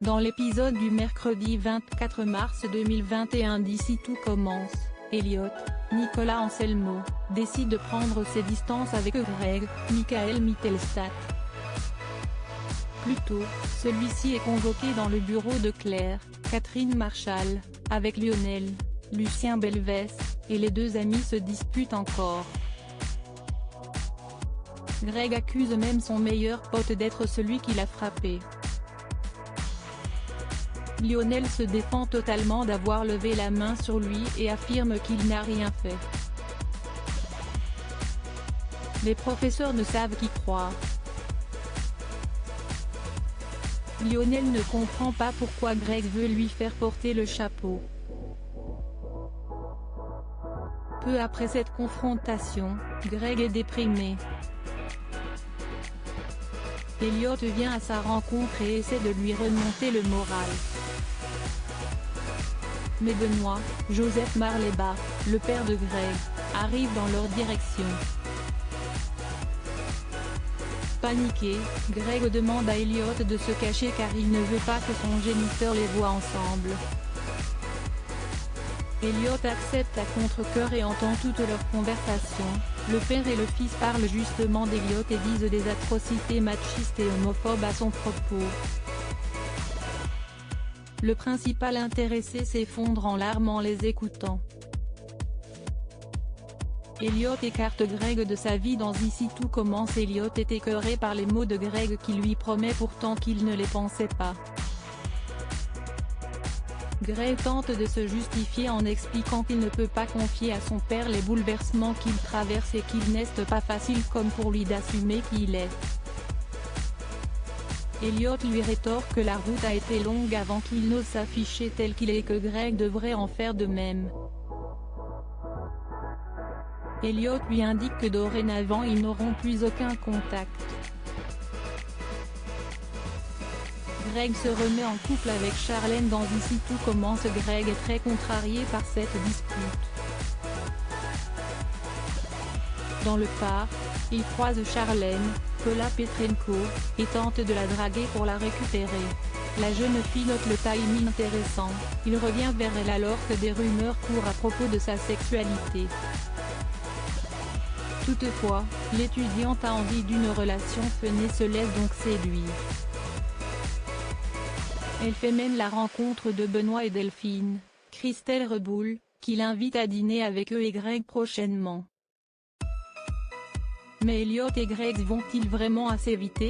Dans l'épisode du mercredi 24 mars 2021 d'Ici tout commence, Elliot, Nicolas Anselmo, décide de prendre ses distances avec Greg, Michael Mittelstadt. Plus tôt, celui-ci est convoqué dans le bureau de Claire, Catherine Marchal, avec Lionel, Lucien Belvès, et les deux amis se disputent encore. Greg accuse même son meilleur pote d'être celui qui l'a frappé. Lionel se défend totalement d'avoir levé la main sur lui et affirme qu'il n'a rien fait. Les professeurs ne savent qui croire. Lionel ne comprend pas pourquoi Greg veut lui faire porter le chapeau. Peu après cette confrontation, Greg est déprimé. Elliot vient à sa rencontre et essaie de lui remonter le moral. Mais Benoît, Joseph Marleba, le père de Greg, arrive dans leur direction. Paniqué, Greg demande à Elliot de se cacher car il ne veut pas que son géniteur les voie ensemble. Elliot accepte à contre-cœur et entend toute leur conversation. Le père et le fils parlent justement d'Elliot et disent des atrocités machistes et homophobes à son propos. Le principal intéressé s'effondre en larmes en les écoutant. Elliot écarte Greg de sa vie dans Ici tout commence. Elliot est écœuré par les mots de Greg qui lui promet pourtant qu'il ne les pensait pas. Greg tente de se justifier en expliquant qu'il ne peut pas confier à son père les bouleversements qu'il traverse et qu'il n'est pas facile comme pour lui d'assumer qui il est. Elliot lui rétorque que la route a été longue avant qu'il n'ose s'afficher tel qu'il est et que Greg devrait en faire de même. Elliot lui indique que dorénavant ils n'auront plus aucun contact. Greg se remet en couple avec Charlène dans Ici tout commence. Greg est très contrarié par cette dispute. Dans le parc, il croise Charlène, Paula Petrenko, et tente de la draguer pour la récupérer. La jeune fille note le timing intéressant, il revient vers elle alors que des rumeurs courent à propos de sa sexualité. Toutefois, l'étudiante a envie d'une relation fun et se laisse donc séduire. Elle fait même la rencontre de Benoît et Delphine, Christelle Reboul, qui l'invite à dîner avec eux et Greg prochainement. Mais Elliot et Greg vont-ils vraiment assez vite?